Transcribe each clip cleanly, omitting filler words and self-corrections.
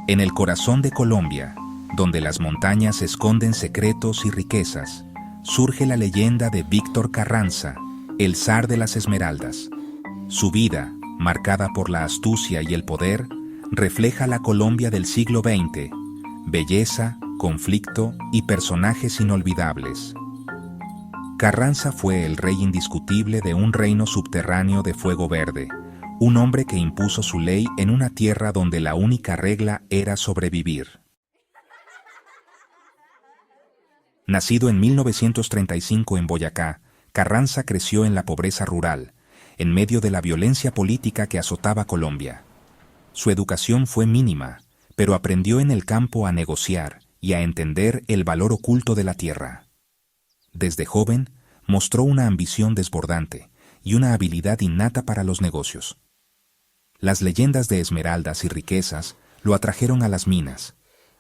En el corazón de Colombia, donde las montañas esconden secretos y riquezas, surge la leyenda de Víctor Carranza, el zar de las Esmeraldas. Su vida, marcada por la astucia y el poder, refleja la Colombia del siglo XX, belleza, conflicto y personajes inolvidables. Carranza fue el rey indiscutible de un reino subterráneo de fuego verde, un hombre que impuso su ley en una tierra donde la única regla era sobrevivir. Nacido en 1935 en Boyacá, Carranza creció en la pobreza rural, en medio de la violencia política que azotaba Colombia. Su educación fue mínima, pero aprendió en el campo a negociar y a entender el valor oculto de la tierra. Desde joven, mostró una ambición desbordante y una habilidad innata para los negocios. Las leyendas de esmeraldas y riquezas lo atrajeron a las minas,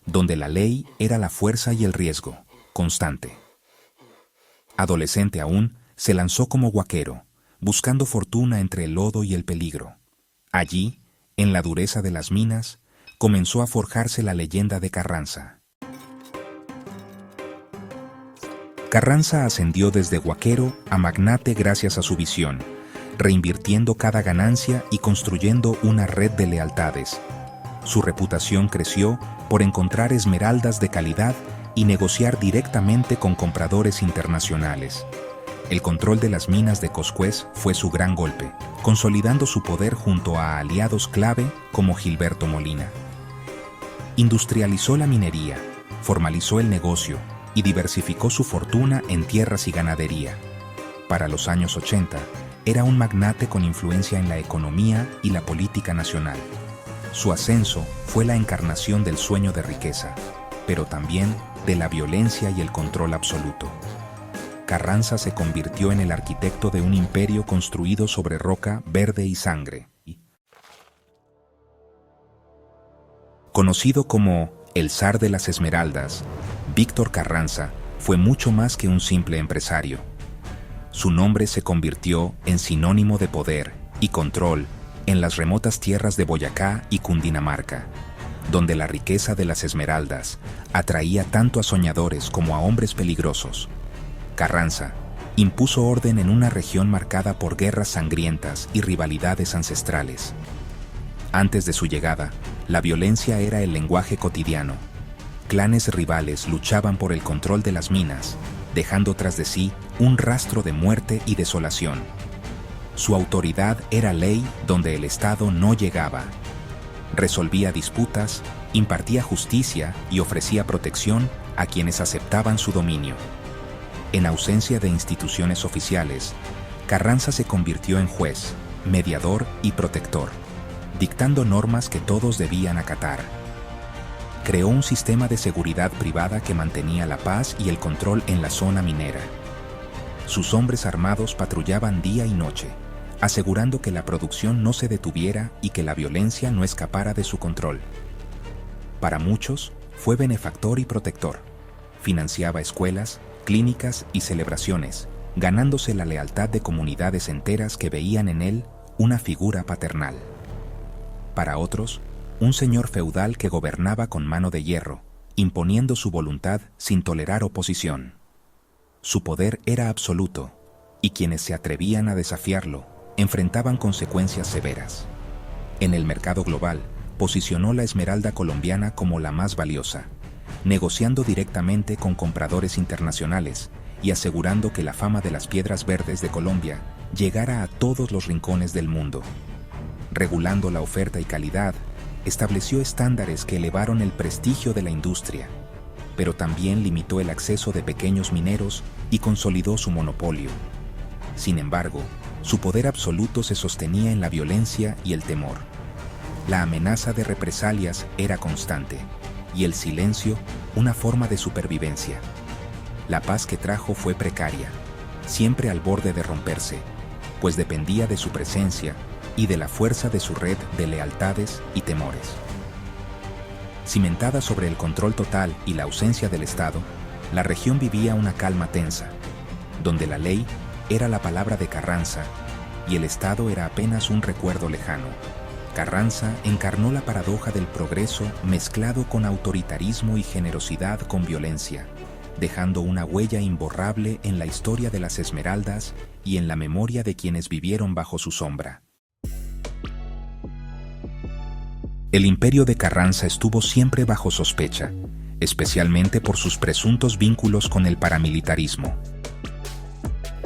donde la ley era la fuerza y el riesgo constante. Adolescente aún, se lanzó como huaquero, buscando fortuna entre el lodo y el peligro. Allí, en la dureza de las minas, comenzó a forjarse la leyenda de Carranza. Carranza ascendió desde huaquero a magnate gracias a su visión, reinvirtiendo cada ganancia y construyendo una red de lealtades. Su reputación creció por encontrar esmeraldas de calidad y negociar directamente con compradores internacionales. El control de las minas de Coscuez fue su gran golpe, consolidando su poder junto a aliados clave como Gilberto Molina. Industrializó la minería, formalizó el negocio y diversificó su fortuna en tierras y ganadería. Para los años 80, era un magnate con influencia en la economía y la política nacional. Su ascenso fue la encarnación del sueño de riqueza, pero también de la violencia y el control absoluto. Carranza se convirtió en el arquitecto de un imperio construido sobre roca, verde y sangre. Conocido como el zar de las Esmeraldas, Víctor Carranza fue mucho más que un simple empresario. Su nombre se convirtió en sinónimo de poder y control en las remotas tierras de Boyacá y Cundinamarca, donde la riqueza de las esmeraldas atraía tanto a soñadores como a hombres peligrosos. Carranza impuso orden en una región marcada por guerras sangrientas y rivalidades ancestrales. Antes de su llegada, la violencia era el lenguaje cotidiano. Clanes rivales luchaban por el control de las minas, dejando tras de sí un rastro de muerte y desolación. Su autoridad era ley donde el Estado no llegaba. Resolvía disputas, impartía justicia y ofrecía protección a quienes aceptaban su dominio. En ausencia de instituciones oficiales, Carranza se convirtió en juez, mediador y protector, dictando normas que todos debían acatar. Creó un sistema de seguridad privada que mantenía la paz y el control en la zona minera. Sus hombres armados patrullaban día y noche, asegurando que la producción no se detuviera y que la violencia no escapara de su control. Para muchos, fue benefactor y protector. Financiaba escuelas, clínicas y celebraciones, ganándose la lealtad de comunidades enteras que veían en él una figura paternal. Para otros, un señor feudal que gobernaba con mano de hierro, imponiendo su voluntad sin tolerar oposición. Su poder era absoluto, y quienes se atrevían a desafiarlo enfrentaban consecuencias severas. En el mercado global, posicionó la esmeralda colombiana como la más valiosa, negociando directamente con compradores internacionales y asegurando que la fama de las piedras verdes de Colombia llegara a todos los rincones del mundo. Regulando la oferta y calidad, estableció estándares que elevaron el prestigio de la industria, pero también limitó el acceso de pequeños mineros y consolidó su monopolio. Sin embargo, su poder absoluto se sostenía en la violencia y el temor. La amenaza de represalias era constante, y el silencio una forma de supervivencia. La paz que trajo fue precaria, siempre al borde de romperse, pues dependía de su presencia y de la fuerza de su red de lealtades y temores. Cimentada sobre el control total y la ausencia del Estado, la región vivía una calma tensa, donde la ley era la palabra de Carranza y el Estado era apenas un recuerdo lejano. Carranza encarnó la paradoja del progreso mezclado con autoritarismo y generosidad con violencia, dejando una huella imborrable en la historia de las Esmeraldas y en la memoria de quienes vivieron bajo su sombra. El imperio de Carranza estuvo siempre bajo sospecha, especialmente por sus presuntos vínculos con el paramilitarismo.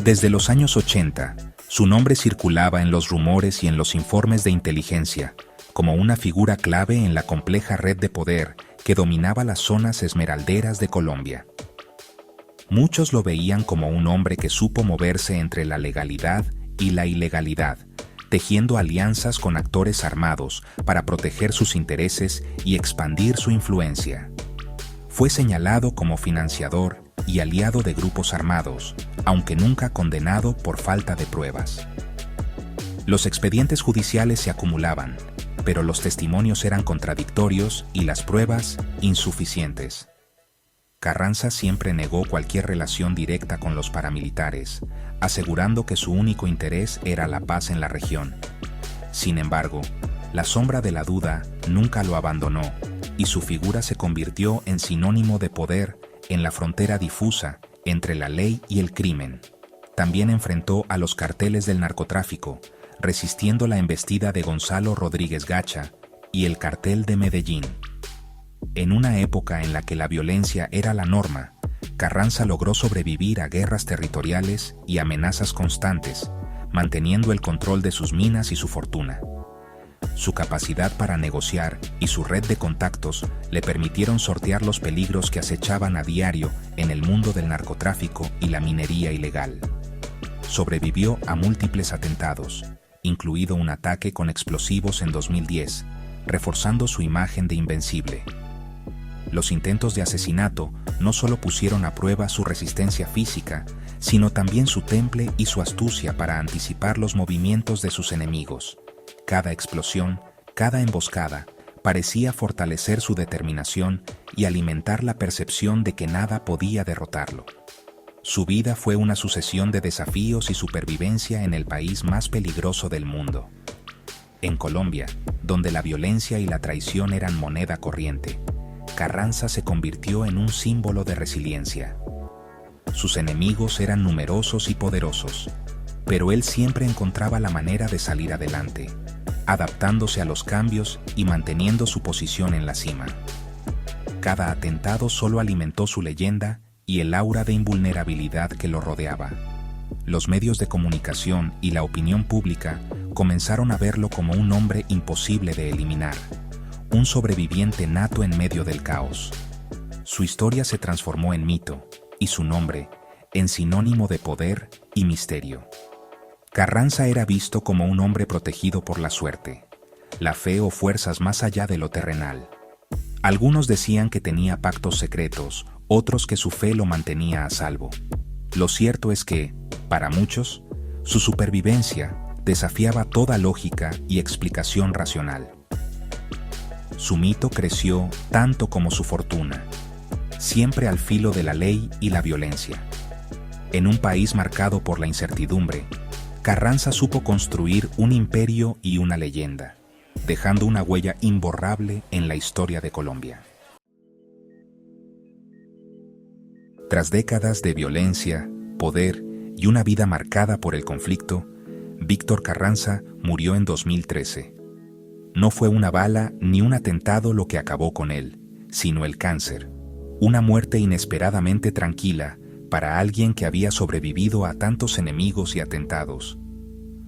Desde los años 80, su nombre circulaba en los rumores y en los informes de inteligencia, como una figura clave en la compleja red de poder que dominaba las zonas esmeralderas de Colombia. Muchos lo veían como un hombre que supo moverse entre la legalidad y la ilegalidad, tejiendo alianzas con actores armados para proteger sus intereses y expandir su influencia. Fue señalado como financiador y aliado de grupos armados, aunque nunca condenado por falta de pruebas. Los expedientes judiciales se acumulaban, pero los testimonios eran contradictorios y las pruebas insuficientes. Carranza siempre negó cualquier relación directa con los paramilitares, asegurando que su único interés era la paz en la región. Sin embargo, la sombra de la duda nunca lo abandonó, y su figura se convirtió en sinónimo de poder en la frontera difusa entre la ley y el crimen. También enfrentó a los carteles del narcotráfico, resistiendo la embestida de Gonzalo Rodríguez Gacha y el cartel de Medellín. En una época en la que la violencia era la norma, Carranza logró sobrevivir a guerras territoriales y amenazas constantes, manteniendo el control de sus minas y su fortuna. Su capacidad para negociar y su red de contactos le permitieron sortear los peligros que acechaban a diario en el mundo del narcotráfico y la minería ilegal. Sobrevivió a múltiples atentados, incluido un ataque con explosivos en 2010, reforzando su imagen de invencible. Los intentos de asesinato no solo pusieron a prueba su resistencia física, sino también su temple y su astucia para anticipar los movimientos de sus enemigos. Cada explosión, cada emboscada, parecía fortalecer su determinación y alimentar la percepción de que nada podía derrotarlo. Su vida fue una sucesión de desafíos y supervivencia en el país más peligroso del mundo. En Colombia, donde la violencia y la traición eran moneda corriente, Carranza se convirtió en un símbolo de resiliencia. Sus enemigos eran numerosos y poderosos, pero él siempre encontraba la manera de salir adelante, adaptándose a los cambios y manteniendo su posición en la cima. Cada atentado solo alimentó su leyenda y el aura de invulnerabilidad que lo rodeaba. Los medios de comunicación y la opinión pública comenzaron a verlo como un hombre imposible de eliminar, un sobreviviente nato en medio del caos. Su historia se transformó en mito y su nombre en sinónimo de poder y misterio. Carranza era visto como un hombre protegido por la suerte, la fe o fuerzas más allá de lo terrenal. Algunos decían que tenía pactos secretos, otros que su fe lo mantenía a salvo. Lo cierto es que, para muchos, su supervivencia desafiaba toda lógica y explicación racional. Su mito creció tanto como su fortuna, siempre al filo de la ley y la violencia. En un país marcado por la incertidumbre, Carranza supo construir un imperio y una leyenda, dejando una huella imborrable en la historia de Colombia. Tras décadas de violencia, poder y una vida marcada por el conflicto, Víctor Carranza murió en 2013. No fue una bala ni un atentado lo que acabó con él, sino el cáncer, una muerte inesperadamente tranquila para alguien que había sobrevivido a tantos enemigos y atentados.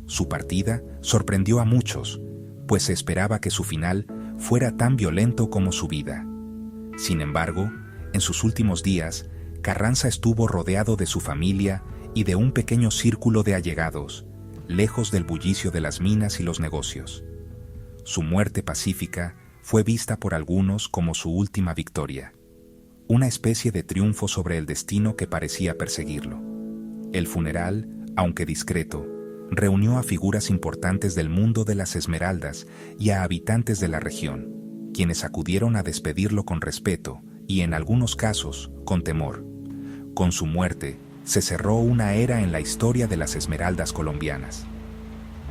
Su partida sorprendió a muchos, pues se esperaba que su final fuera tan violento como su vida. Sin embargo, en sus últimos días, Carranza estuvo rodeado de su familia y de un pequeño círculo de allegados, lejos del bullicio de las minas y los negocios. Su muerte pacífica fue vista por algunos como su última victoria, una especie de triunfo sobre el destino que parecía perseguirlo. El funeral, aunque discreto, reunió a figuras importantes del mundo de las Esmeraldas y a habitantes de la región, quienes acudieron a despedirlo con respeto y, en algunos casos, con temor. Con su muerte, se cerró una era en la historia de las Esmeraldas colombianas.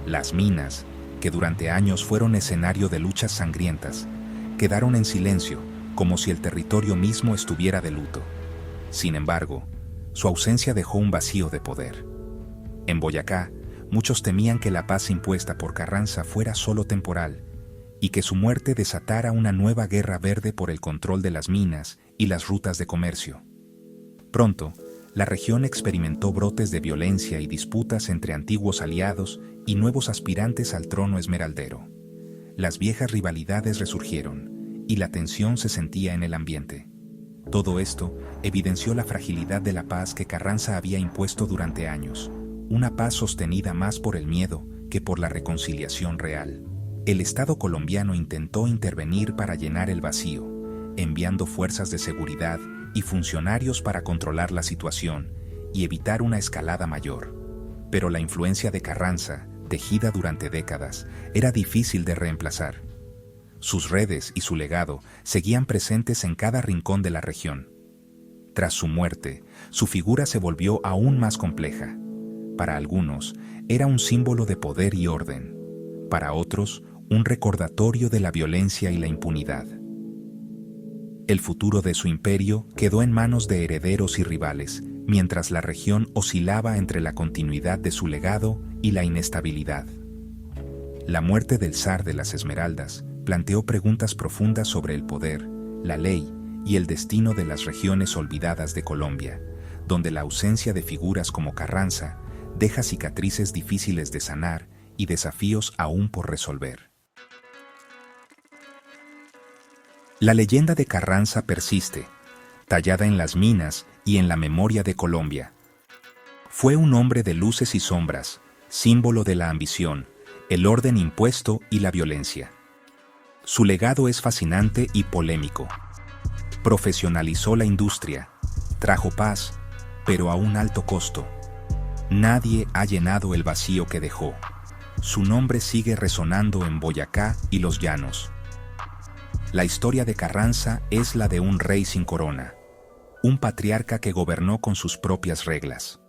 Las minas, que durante años fueron escenario de luchas sangrientas, quedaron en silencio, como si el territorio mismo estuviera de luto. Sin embargo, su ausencia dejó un vacío de poder. En Boyacá, muchos temían que la paz impuesta por Carranza fuera solo temporal y que su muerte desatara una nueva guerra verde por el control de las minas y las rutas de comercio. Pronto, la región experimentó brotes de violencia y disputas entre antiguos aliados y nuevos aspirantes al trono esmeraldero. Las viejas rivalidades resurgieron y la tensión se sentía en el ambiente. Todo esto evidenció la fragilidad de la paz que Carranza había impuesto durante años, una paz sostenida más por el miedo que por la reconciliación real. El Estado colombiano intentó intervenir para llenar el vacío, enviando fuerzas de seguridad y funcionarios para controlar la situación y evitar una escalada mayor. Pero la influencia de Carranza, tejida durante décadas, era difícil de reemplazar. Sus redes y su legado seguían presentes en cada rincón de la región. Tras su muerte, su figura se volvió aún más compleja. Para algunos, era un símbolo de poder y orden. Para otros, un recordatorio de la violencia y la impunidad. El futuro de su imperio quedó en manos de herederos y rivales, mientras la región oscilaba entre la continuidad de su legado y la inestabilidad. La muerte del zar de las Esmeraldas planteó preguntas profundas sobre el poder, la ley y el destino de las regiones olvidadas de Colombia, donde la ausencia de figuras como Carranza deja cicatrices difíciles de sanar y desafíos aún por resolver. La leyenda de Carranza persiste, tallada en las minas y en la memoria de Colombia. Fue un hombre de luces y sombras, símbolo de la ambición, el orden impuesto y la violencia. Su legado es fascinante y polémico. Profesionalizó la industria, trajo paz, pero a un alto costo. Nadie ha llenado el vacío que dejó. Su nombre sigue resonando en Boyacá y los llanos. La historia de Carranza es la de un rey sin corona, un patriarca que gobernó con sus propias reglas.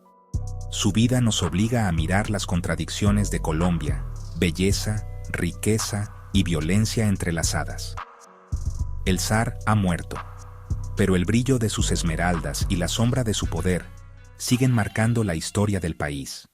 Su vida nos obliga a mirar las contradicciones de Colombia, belleza, riqueza y violencia entrelazadas. El zar ha muerto, pero el brillo de sus esmeraldas y la sombra de su poder siguen marcando la historia del país.